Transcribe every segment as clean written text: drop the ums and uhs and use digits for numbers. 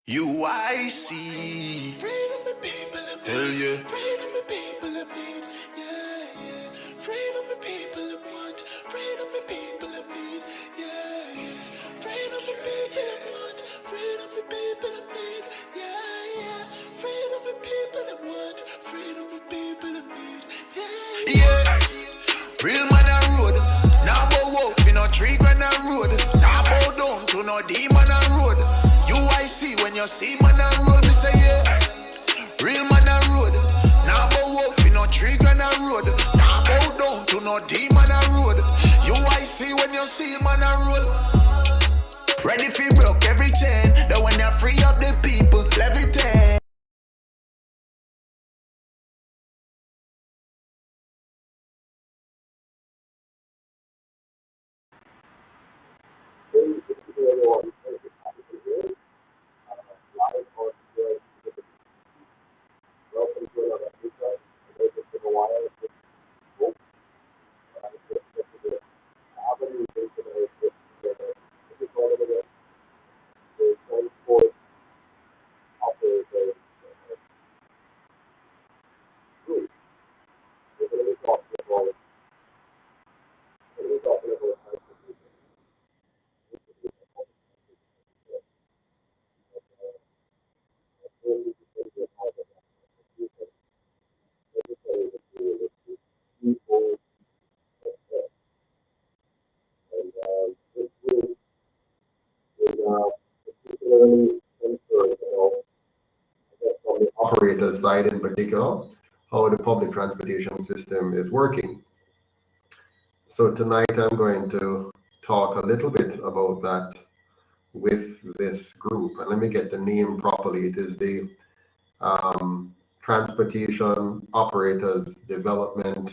UIC. Freedom the people of need. Hell yeah. Freedom the people of need. Yeah, yeah. Freedom the people of want. Freedom the people of need. Yeah, yeah. Freedom the people of want. Freedom the people of need. Yeah, yeah. Freedom the people of want. Freedom the people of need. Yeah, yeah. Real man a road. Now bow wolf in a tree grand a road. Now bow down to no demon a road. UIC when you see man a road, me say yeah. Real man a road. Now bow wolf in a tree grand a road. Now bow down to no demon a road. UIC when you see man a road. Ready fi broke every chain. That when you free up the people, levitate. Operator side in particular, how the public transportation system is working. So tonight I'm going to talk a little bit about that with this group. And let me get the name properly. It is the Transportation Operators Development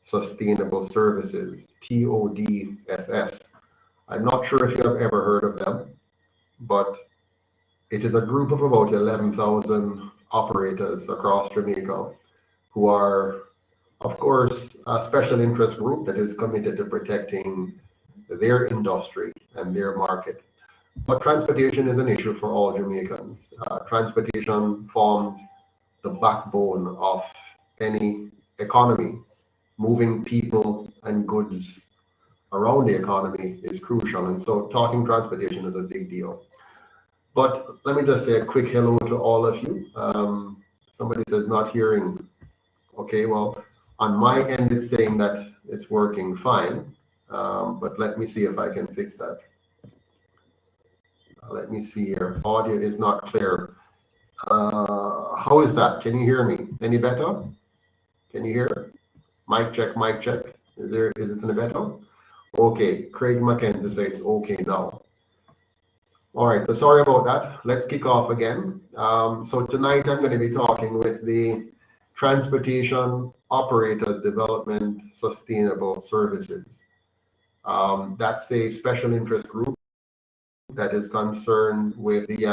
Sustainable Services, TODSS. I'm not sure if you have ever heard of them, but it is a group of about 11,000 operators across Jamaica who are, of course, a special interest group that is committed to protecting their industry and their market. But transportation is an issue for all Jamaicans. Transportation forms the backbone of any economy. Moving people and goods around the economy is crucial. And so talking transportation is a big deal. But let me just say a quick hello to all of you. Somebody says not hearing. Okay, well, on my end, it's saying that it's working fine. But let me see if I can fix that. Let me see here. Audio is not clear. How is that? Can you hear me? Any better? Can you hear? Mic check, mic check. Is it any better? Okay, Craig McKenzie says it's okay now. All right, so sorry about that. Let's kick off again. So tonight I'm going to be talking with the Transportation Operators Development Sustainable Services. That's a special interest group that is concerned with the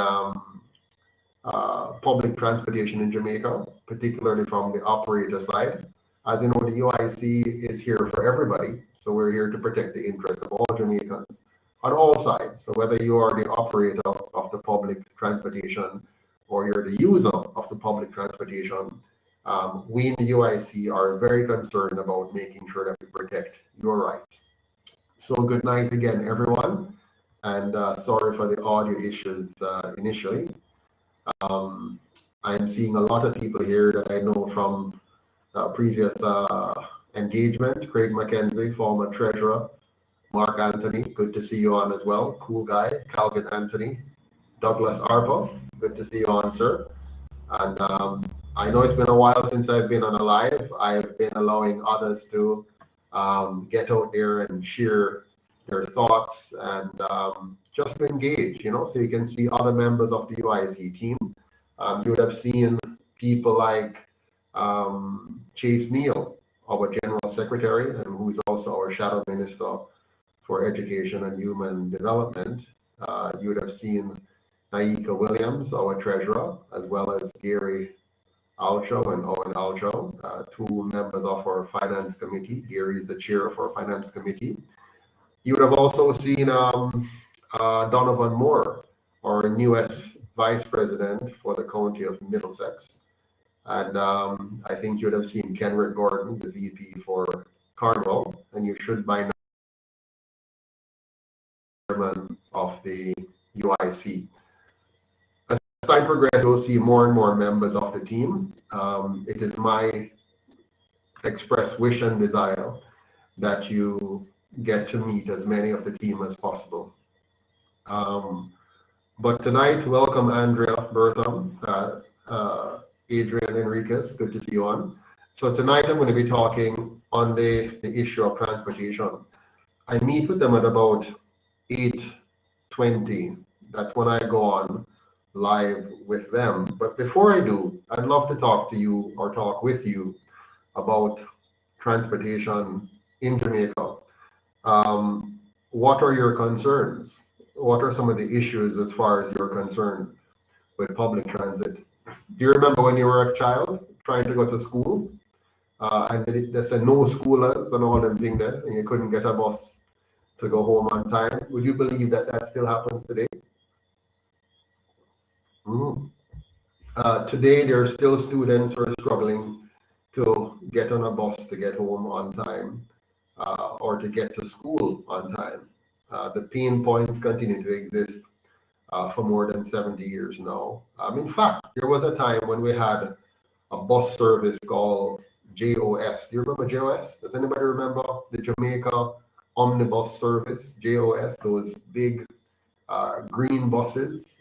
public transportation in Jamaica, particularly from the operator side. As you know, the UIC is here for everybody, so we're here to protect the interests of all Jamaicans on all sides. So whether you are the operator of the public transportation or you're the user of the public transportation, we in the UIC are very concerned about making sure that we protect your rights. So good night again, everyone, and sorry for the audio issues initially. I'm seeing a lot of people here that I know from previous engagement. Craig McKenzie, former treasurer. Mark Anthony, good to see you on as well. Cool guy. Calvin Anthony. Douglas Arpa, good to see you on, sir. And I know it's been a while since I've been on a live. I've been allowing others to get out there and share their thoughts and just to engage, so you can see other members of the UIC team. You would have seen people like Chase Neal, our General Secretary, and who is also our Shadow Minister for Education and Human Development. You would have seen Naika Williams, our Treasurer, as well as Gary Alcho and Owen Alcho, two members of our Finance Committee. Gary is the chair of our Finance Committee. You would have also seen Donovan Moore, our newest vice president for the county of Middlesex. And I think you would have seen Kenrick Gordon, the VP for Cornwall, and you should by now be chairman of the UIC. As time progresses, you'll see more and more members of the team. It is my express wish and desire that you get to meet as many of the team as possible. But tonight, welcome Andrea Bertham, Adrian Enriquez, good to see you on. So tonight I'm going to be talking on the issue of transportation. I meet with them at about 8:20. That's when I go on live with them. But before I do, I'd love to talk to you or talk with you about transportation in Jamaica. What are your concerns? What are some of the issues as far as you're concerned with public transit? Do you remember when you were a child trying to go to school and they said no schoolers and all them things there, and you couldn't get a bus to go home on time? Would you believe that that still happens today? Today, there are still students who are struggling to get on a bus to get home on time or to get to school on time. The pain points continue to exist for more than 70 years now. In fact, there was a time when we had a bus service called JOS. Do you remember JOS? Does anybody remember the Jamaica Omnibus Service, JOS? Those big green buses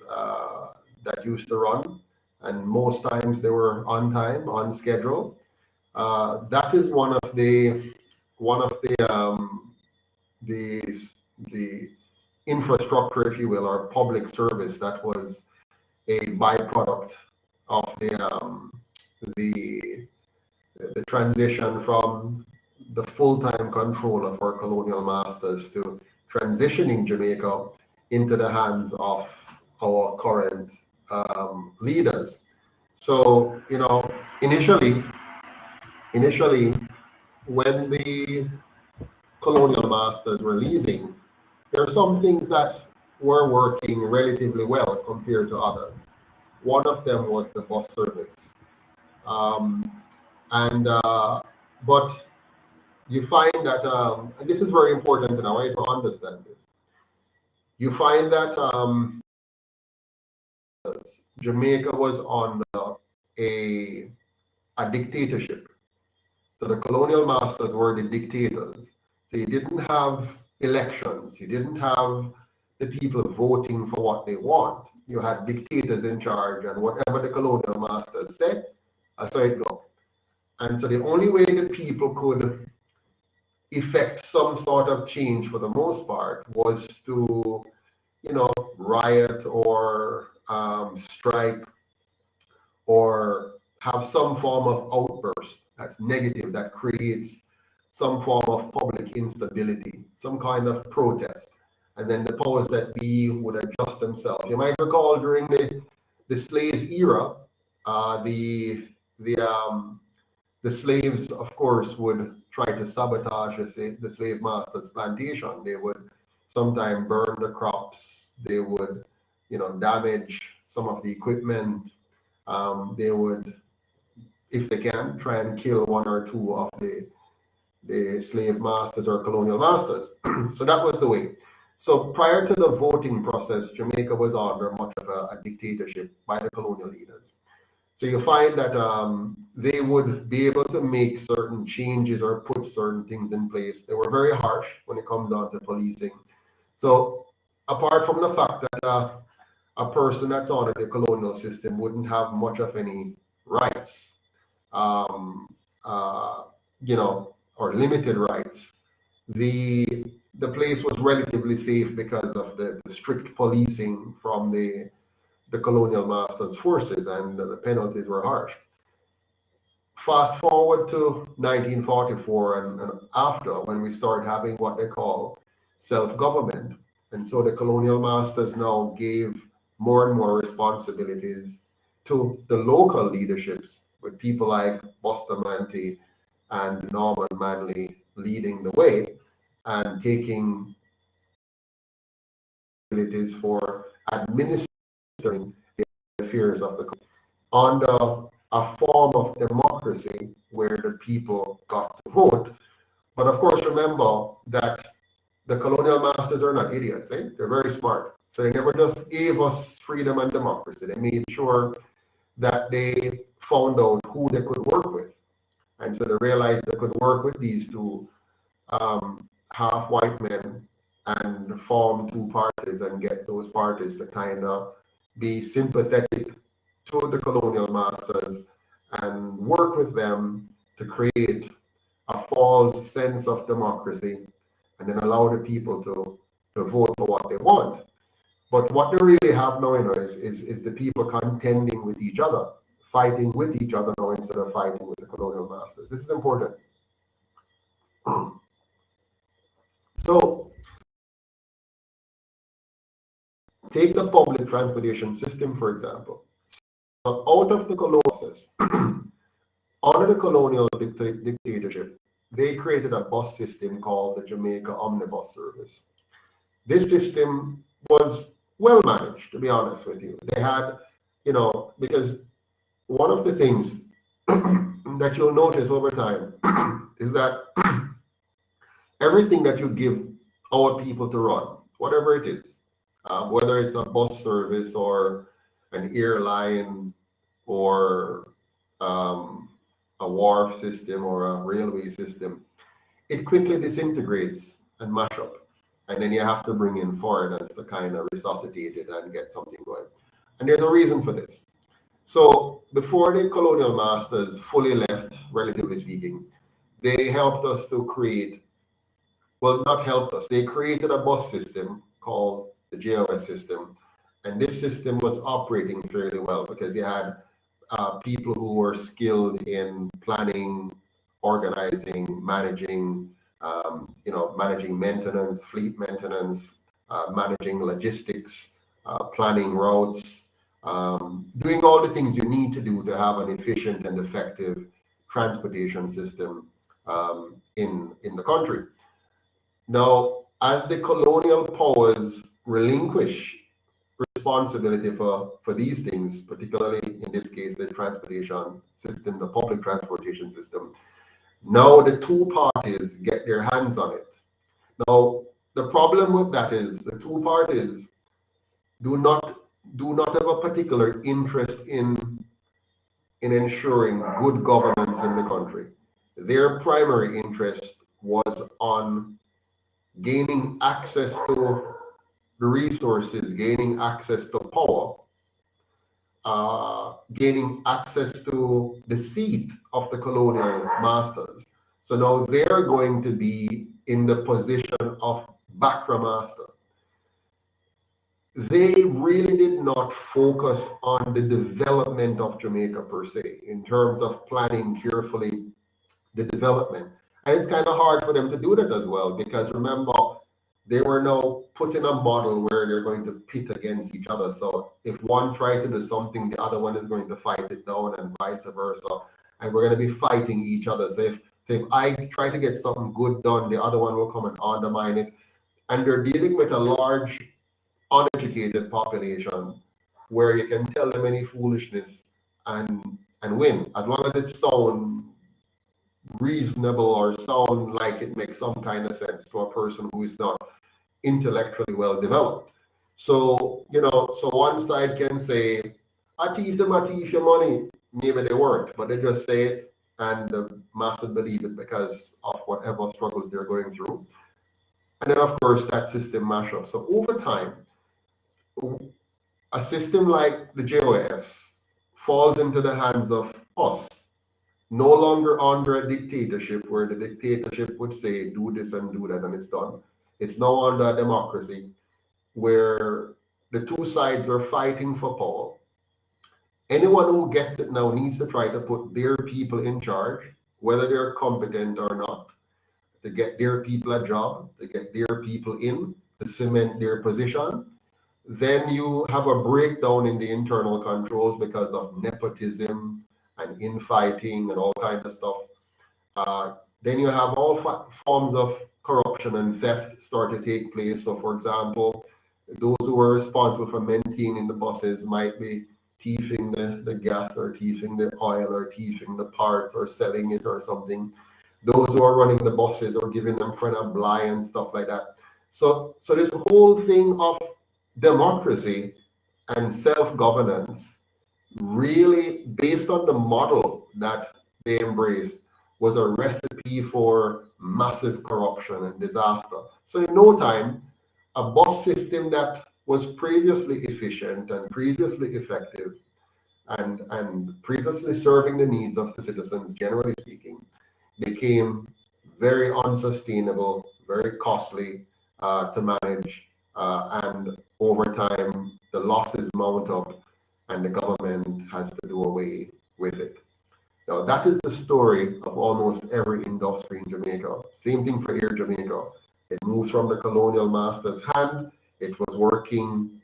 that used to run, and most times they were on time, on schedule. That is one of the infrastructure, if you will, or public service that was a byproduct of the transition from the full-time control of our colonial masters to transitioning Jamaica into the hands of our current leaders. So, you know, initially, when the colonial masters were leaving, there are some things that were working relatively well compared to others. One of them was the bus service. But you find that, and this is very important and I want you to understand this, you find that Jamaica was under a dictatorship. So the colonial masters were the dictators. So you didn't have elections. You didn't have the people voting for what they want. You had dictators in charge, and whatever the colonial masters said, that's how it go. And so the only way that people could effect some sort of change for the most part was to, you know, riot or strike or have some form of outburst that's negative, that creates some form of public instability, some kind of protest. And then the powers that be would adjust themselves. You might recall during the slave era, the slaves, of course, would try to sabotage the slave master's plantation. They would sometimes burn the crops. They would, you know, damage some of the equipment. They would, if they can, try and kill one or two of the slave masters or colonial masters. So that was the way. So prior to the voting process, Jamaica was under much of a dictatorship by the colonial leaders. So you find that they would be able to make certain changes or put certain things in place. They were very harsh when it comes down to policing. So apart from the fact that a person that's under the colonial system wouldn't have much of any rights, you know, or limited rights, the place was relatively safe because of the strict policing from the colonial masters' forces, and the penalties were harsh. Fast forward to 1944 and after, when we start having what they call self-government. And so the colonial masters now gave more and more responsibilities to the local leaderships, with people like Bustamante and Norman Manley leading the way and taking responsibilities for administering affairs of the country under a form of democracy where the people got to vote. But of course, remember that the colonial masters are not idiots, eh? They're very smart. So they never just gave us freedom and democracy. They made sure that they found out who they could work with. And so they realized they could work with these two half white men and form two parties and get those parties to kind of be sympathetic to the colonial masters and work with them to create a false sense of democracy and then allow the people to vote for what they want. But what they really have now, is the people contending with each other, fighting with each other now instead of fighting with the colonial masters. This is important. So, take the public transportation system, for example. So out of the colonial process, under the colonial dictatorship, they created a bus system called the Jamaica Omnibus Service. This system was well managed, to be honest with you. They had, because one of the things that you'll notice over time is that everything that you give our people to run, whatever it is, whether it's a bus service or an airline or a wharf system or a railway system, it quickly disintegrates and mash up. And then you have to bring in foreigners to kind of resuscitate it and get something going. And there's a reason for this. So before the colonial masters fully left, relatively speaking, they helped us to create, well, not helped us, they created a bus system called the JOS system. And this system was operating fairly well because you had people who were skilled in planning, organizing, managing, managing maintenance, fleet maintenance, managing logistics, planning routes, doing all the things you need to do to have an efficient and effective transportation system in the country. Now, as the colonial powers relinquish responsibility for these things, particularly in this case, the transportation system, the public transportation system, now the two parties get their hands on it. Now, the problem with that is the two parties do not have a particular interest in ensuring good governance in the country. Their primary interest was on gaining access to the resources, gaining access to power, gaining access to the seat of the colonial masters. So now they're going to be in the position of Bakra master. They really did not focus on the development of Jamaica per se, in terms of planning carefully the development. And it's kind of hard for them to do that as well, because remember, they were now put in a model where they're going to pit against each other. So if one tries to do something, the other one is going to fight it down and vice versa. And we're going to be fighting each other. So if I try to get something good done, the other one will come and undermine it. And they're dealing with a large, uneducated population where you can tell them any foolishness and win, as long as it sounds reasonable or sound like it makes some kind of sense to a person who is not intellectually well developed. So, so one side can say, I teach your money. Maybe they weren't, but they just say it and the masses believe it because of whatever struggles they're going through. And then, of course, that system mash up. So over time, a system like the JOS falls into the hands of us, no longer under a dictatorship where the dictatorship would say, do this and do that, and it's done. It's now under a democracy where the two sides are fighting for power. Anyone who gets it now needs to try to put their people in charge, whether they're competent or not, to get their people a job, to get their people in, to cement their position. Then you have a breakdown in the internal controls because of nepotism and infighting and all kinds of stuff. Then you have all forms of corruption and theft start to take place. So, for example, those who are responsible for maintaining the buses might be thieving the gas or thieving the oil or thieving the parts or selling it or something. Those who are running the buses or giving them front of blind and stuff like that. So this whole thing of democracy and self-governance, really based on the model that they embraced, was a recipe for massive corruption and disaster. So in no time, a bus system that was previously efficient and previously effective and previously serving the needs of the citizens, generally speaking, became very unsustainable, very costly to manage, and over time, the losses mount up and the government has to do away with it. Now, that is the story of almost every industry in Jamaica. Same thing for Air Jamaica. It moves from the colonial master's hand. It was working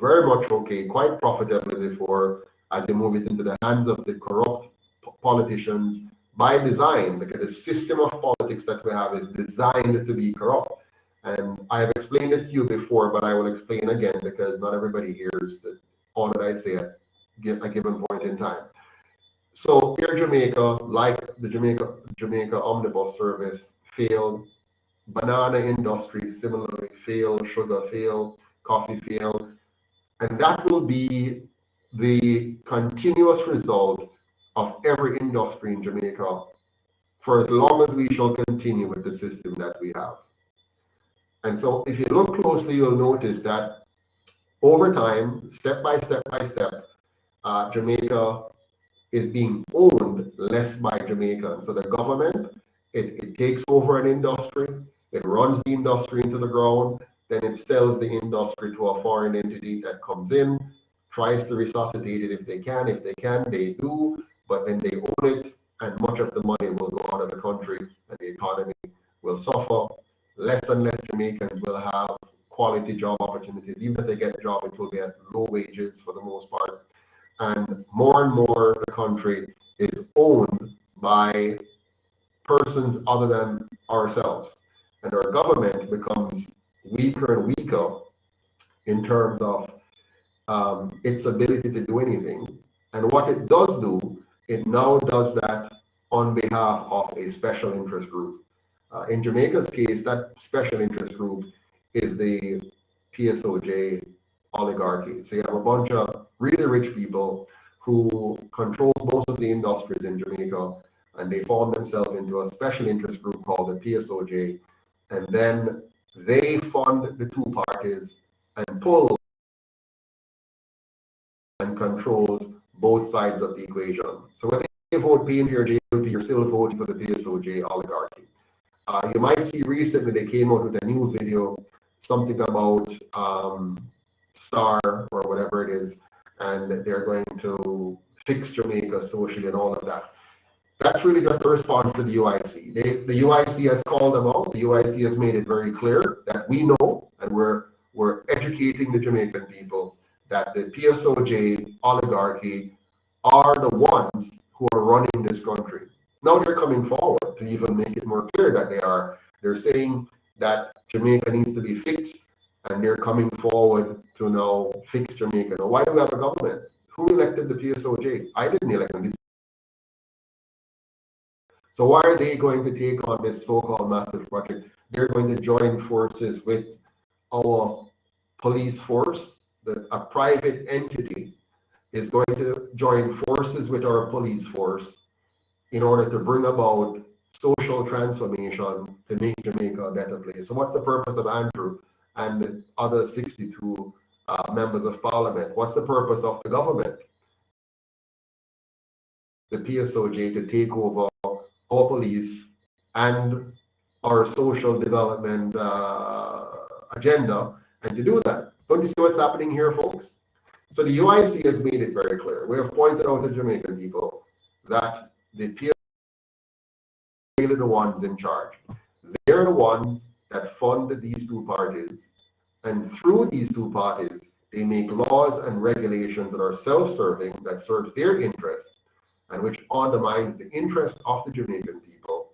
very much okay, quite profitably before, as they move it into the hands of the corrupt politicians by design, because the system of politics that we have is designed to be corrupt. And I have explained it to you before, but I will explain again because not everybody hears all that I say at a given point in time. So Air Jamaica, like the Jamaica Omnibus Service, failed. Banana industry similarly failed. Sugar failed. Coffee failed. And that will be the continuous result of every industry in Jamaica for as long as we shall continue with the system that we have. And so if you look closely, you'll notice that over time, step by step by step, Jamaica is being owned less by Jamaicans. So the government, it takes over an industry, it runs the industry into the ground, then it sells the industry to a foreign entity that comes in, tries to resuscitate it if they can. If they can, they do, but then they own it, and much of the money will go out of the country, and the economy will suffer. Less and less Jamaicans will have quality job opportunities. Even if they get a job, it will be at low wages for the most part. And more the country is owned by persons other than ourselves. And our government becomes weaker and weaker in terms of its ability to do anything. And what it does do, it now does that on behalf of a special interest group. In Jamaica's case, that special interest group is the PSOJ oligarchy. So you have a bunch of really rich people who control most of the industries in Jamaica, and they form themselves into a special interest group called the PSOJ, and then they fund the two parties and pull and controls both sides of the equation. So when you vote PNP or JLP, you're still voting for the PSOJ oligarchy. You might see recently they came out with a new video, something about Star or whatever it is, and they're going to fix Jamaica socially and all of that. That's really just a response to the UIC. The UIC has called them out. The UIC has made it very clear that we know, and we're educating the Jamaican people, that the PSOJ oligarchy are the ones who are running this country. Now they're coming forward to even make it more clear that they are. They're saying that Jamaica needs to be fixed, and they're coming forward to now fix Jamaica. Now, why do we have a government? Who elected the PSOJ? I didn't elect them. So why are they going to take on this so-called massive project? They're going to join forces with our police force. A private entity is going to join forces with our police force in order to bring about social transformation to make Jamaica a better place. So what's the purpose of Andrew and the other 62 members of parliament? What's the purpose of the government? The PSOJ to take over our police and our social development agenda, and to do that. Don't you see what's happening here, folks? So the UIC has made it very clear. We have pointed out to Jamaican people that the PSOJ are the ones in charge. They're the ones that fund these two parties, and through these two parties, they make laws and regulations that are self-serving, that serves their interests, and which undermines the interests of the Jamaican people,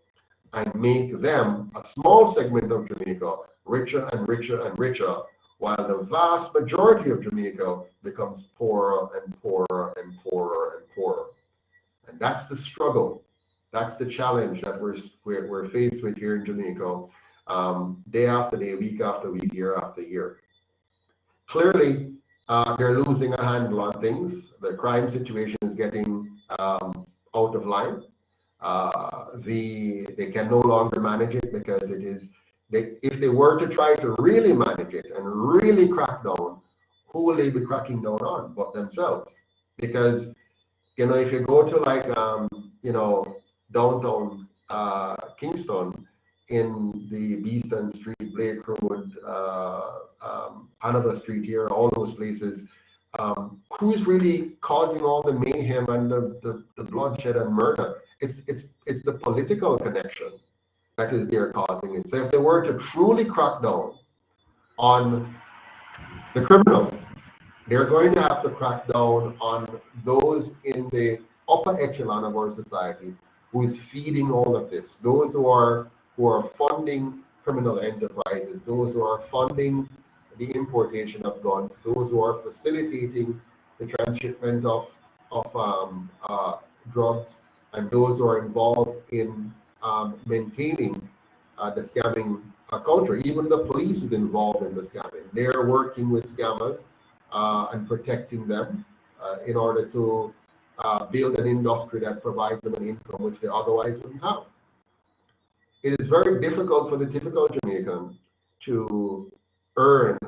and make them, a small segment of Jamaica, richer and richer and richer while the vast majority of Jamaica becomes poorer and poorer and poorer and poorer. And that's the struggle. That's the challenge that we're faced with here in Jamaica, day after day, week after week, year after year. Clearly, they're losing a handle on things. The crime situation is getting out of line. They can no longer manage it because it is. If they were to try to really manage it and really crack down, who will they be cracking down on but themselves? Because if you go to like downtown Kingston, in the Beeston Street, Blake Road, Hanover Street here, all those places, who's really causing all the mayhem and the bloodshed and murder? It's the political connection that is there causing it. So if they were to truly crack down on the criminals, they're going to have to crack down on those in the upper echelon of our society who is feeding all of this. Those who are funding criminal enterprises, those who are funding the importation of guns, those who are facilitating the transshipment of drugs, and those who are involved in maintaining the scamming culture. Even the police is involved in the scamming. They're working with scammers and protecting them in order to build an industry that provides them an income which they otherwise wouldn't have. It is very difficult for the typical Jamaican to earn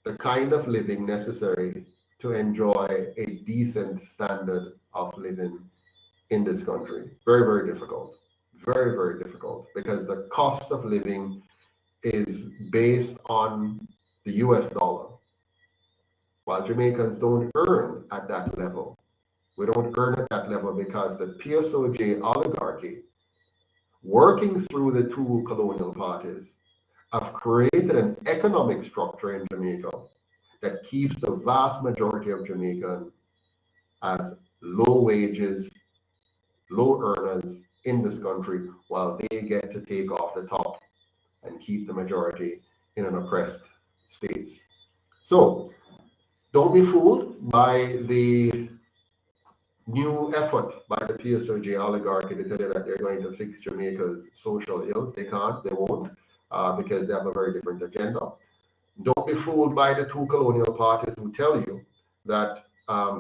the kind of living necessary to enjoy a decent standard of living in this country. Very, very difficult. Very, very difficult, because the cost of living is based on the US dollar, while Jamaicans don't earn at that level. We don't earn at that level because the PSOJ oligarchy, working through the two colonial parties, have created an economic structure in Jamaica that keeps the vast majority of Jamaicans as low wages, low earners in this country, while they get to take off the top and keep the majority in an oppressed states. So don't be fooled by the new effort by the PSOJ oligarchy to tell you that they're going to fix Jamaica's social ills. They can't, they won't, because they have a very different agenda. Don't be fooled by the two colonial parties who tell you that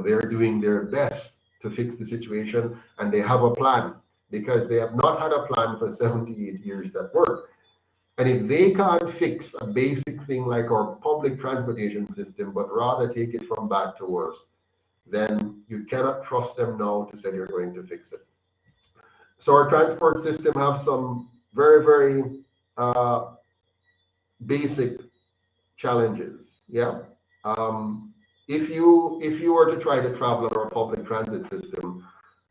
they're doing their best to fix the situation and they have a plan, because they have not had a plan for 78 years that work. And if they can't fix a basic thing like our public transportation system, but rather take it from bad to worse, then you cannot trust them now to say they're going to fix it. So our transport system have some very, very basic challenges. Yeah. If you were to try to travel on our public transit system,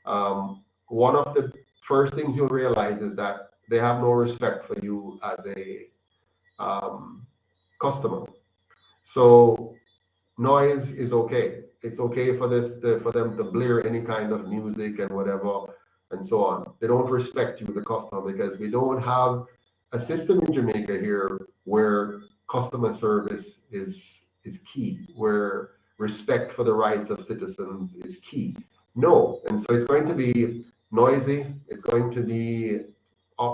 one of the first things you'll realize is that they have no respect for you as a customer. So noise is okay. It's okay for them to blare any kind of music and whatever and so on. They don't respect you, the customer, because we don't have a system in Jamaica here where customer service is key, where respect for the rights of citizens is key. No, and so it's going to be noisy. It's going to be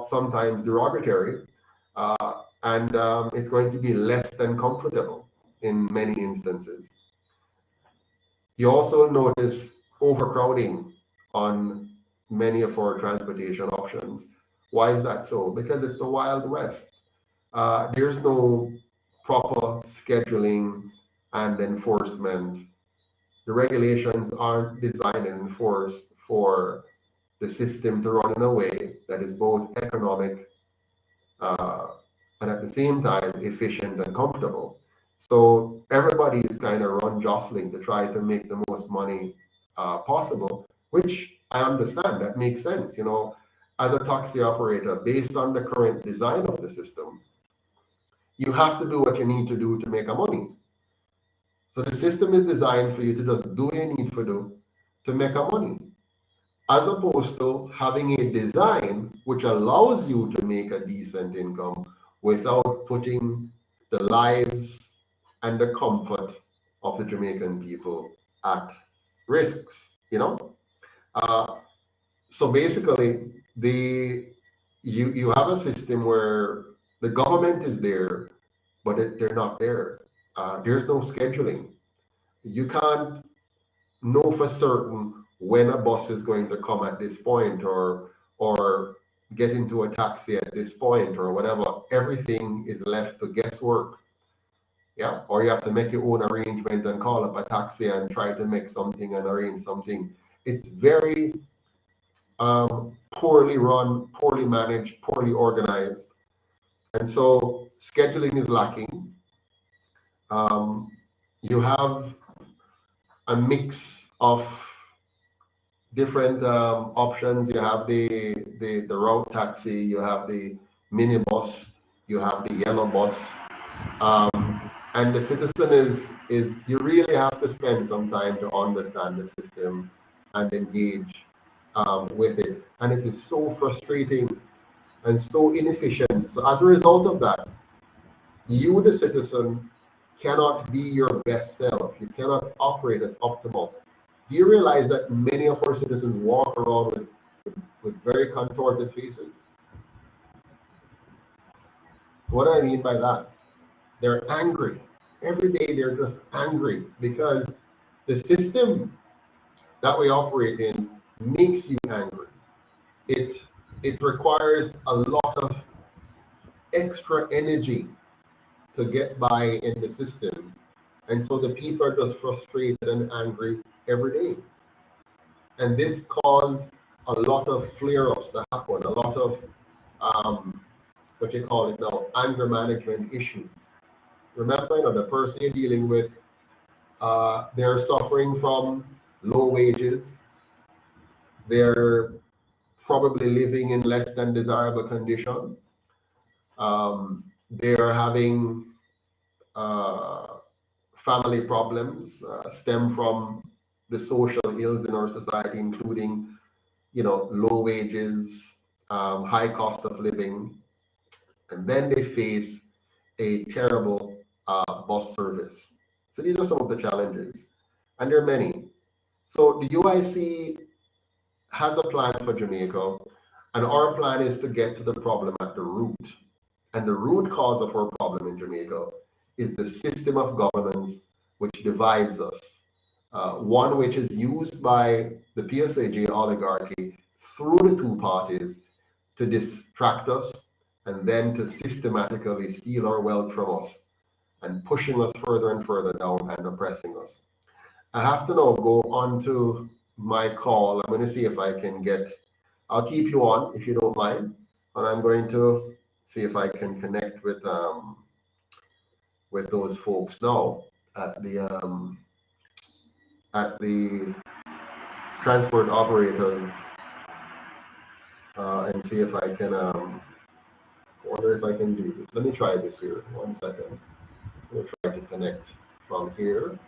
sometimes derogatory, and it's going to be less than comfortable in many instances. You also notice overcrowding on many of our transportation options. Why is that so? Because it's the Wild West. There's no proper scheduling and enforcement. The regulations aren't designed and enforced for the system to run in a way that is both economic and at the same time efficient and comfortable. So everybody is kind of run jostling to try to make the most money possible, which I understand. That makes sense. As a taxi operator, based on the current design of the system, you have to do what you need to do to make a money. So the system is designed for you to just do what you need to do to make a money, as opposed to having a design which allows you to make a decent income without putting the lives and the comfort of the Jamaican people at risks, you know. So basically, you have a system where the government is there, but they're not there. There's no scheduling. You can't know for certain when a bus is going to come at this point, or get into a taxi at this point, or whatever. Everything is left to guesswork. Yeah, or you have to make your own arrangement and call up a taxi and try to make something and arrange something. It's very poorly run, poorly managed, poorly organized, and so scheduling is lacking. You have a mix of different options. You have the route taxi, you have the minibus, you have the yellow bus, and the citizen is you really have to spend some time to understand the system and engage with it, and it is so frustrating and so inefficient. So as a result of that, you, the citizen, cannot be your best self. You cannot operate at optimal. Do you realize that many of our citizens walk around with very contorted faces? What do I mean by that? They're angry. Every day they're just angry because the system that we operate in makes you angry. It it requires a lot of extra energy to get by in the system. And so the people are just frustrated and angry every day. And this caused a lot of flare-ups to happen, a lot of what you call it now, anger management issues. Remember, the person you're dealing with, they're suffering from low wages. They're probably living in less than desirable condition. They are having uh, family problems stem from the social ills in our society, including, low wages, high cost of living, and then they face a terrible bus service. So these are some of the challenges, and there are many. So the UIC has a plan for Jamaica, and our plan is to get to the problem at the root. And the root cause of our problem in Jamaica is the system of governance which divides us. One which is used by the PSAG oligarchy through the two parties to distract us and then to systematically steal our wealth from us and pushing us further and further down and oppressing us. I have to now go on to my call. I'm going to see if I can I'll keep you on if you don't mind, and I'm going to see if I can connect with those folks now at the transport operators, and see if I can wonder if I can do this. Let me try this here. 1 second. I'm going to try to connect from here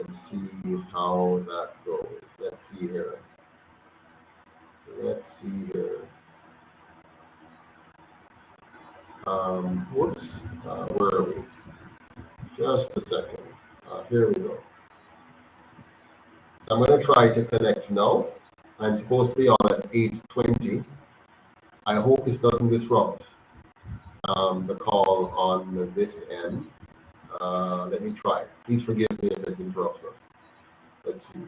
and see how that goes. Let's see here. Whoops. Where are we? Just a second. Here we go. So I'm going to try to connect now. I'm supposed to be on at 8:20. I hope this doesn't disrupt the call on this end. Let me try. Please forgive me if it interrupts us. Let's see.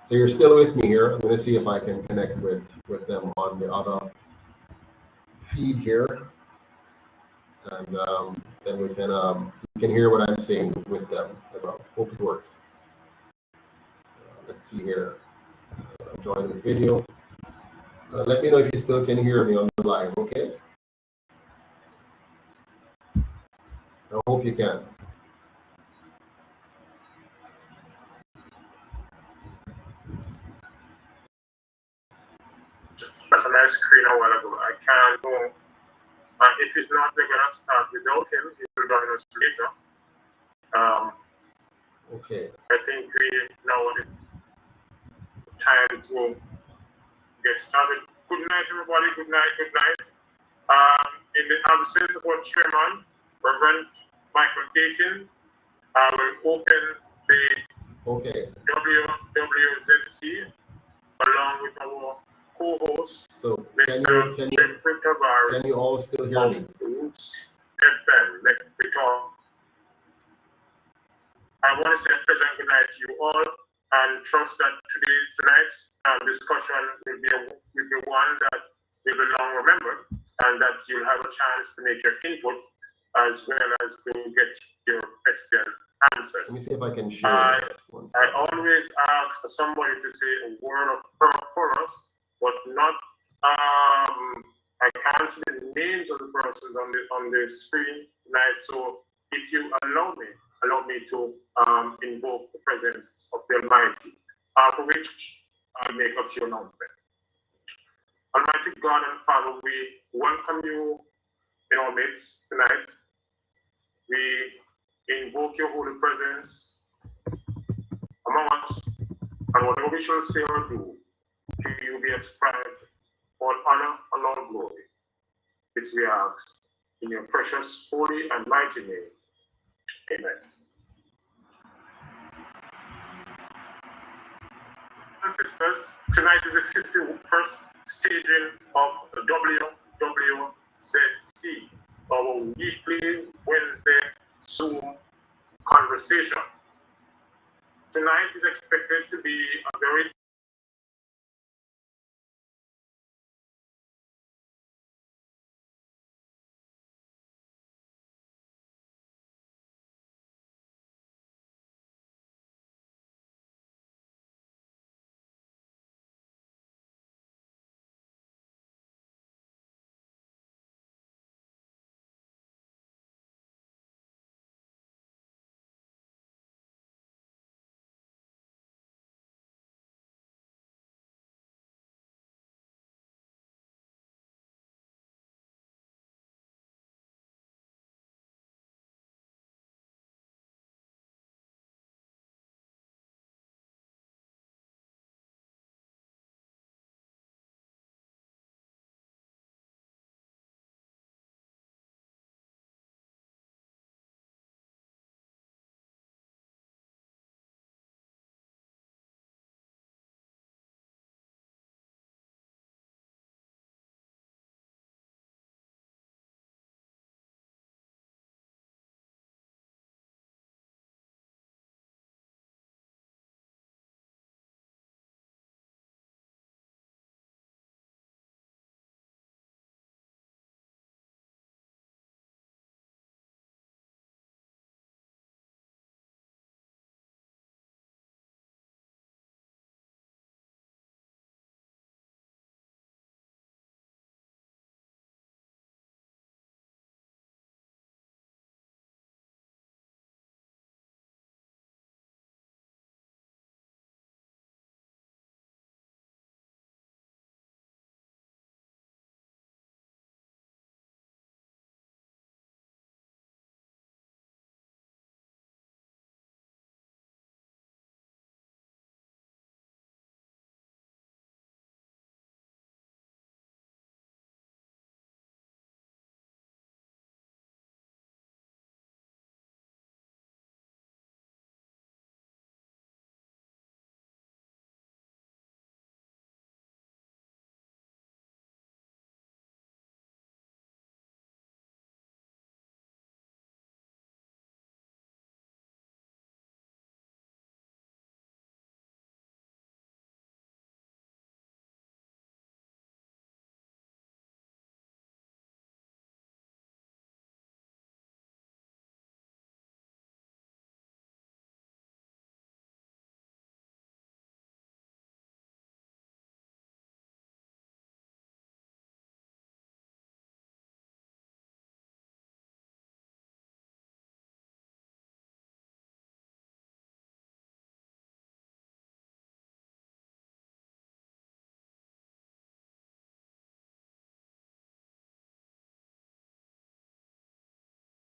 So you're still with me here. I'm going to see if I can connect with them on the other feed here, and then we can you can hear what I'm saying with them as well. Hope it works. Let's see here. I'm joining the video. Let me know if you still can hear me on the live, okay? I hope you can. That's a nice screen a while ago. I can't go. And if it's not, we're going to start without him. He will join us later. Okay. I think we now have time to get started. Good night, everybody. Good night. Good night. in the absence of our chairman, Reverend Michael Dakin, I will open the WWZC along with our co-host, So Mr. Jeffrey Tavares. Can you all still hear me? Roots FM. Let me talk. I want to say a pleasant good night to you all and trust that tonight's discussion will be one that will be long remembered and that you'll have a chance to make your input as well as to get your question answered. Let me see if I can share this one. I always ask for somebody to say a word of prayer for us, but not I can't see the names of the persons on the screen tonight. So if you allow me to invoke the presence of the Almighty, after which I'll make a few announcements. Almighty God and Father, we welcome you in our midst tonight. We invoke your holy presence among us, and whatever we shall say or do, to you be ascribed all honor and all glory, which we ask in your precious, holy, and mighty name. Amen. And sisters, tonight is the 51st staging of the WWZC, our weekly Wednesday Zoom conversation. Tonight is expected to be a very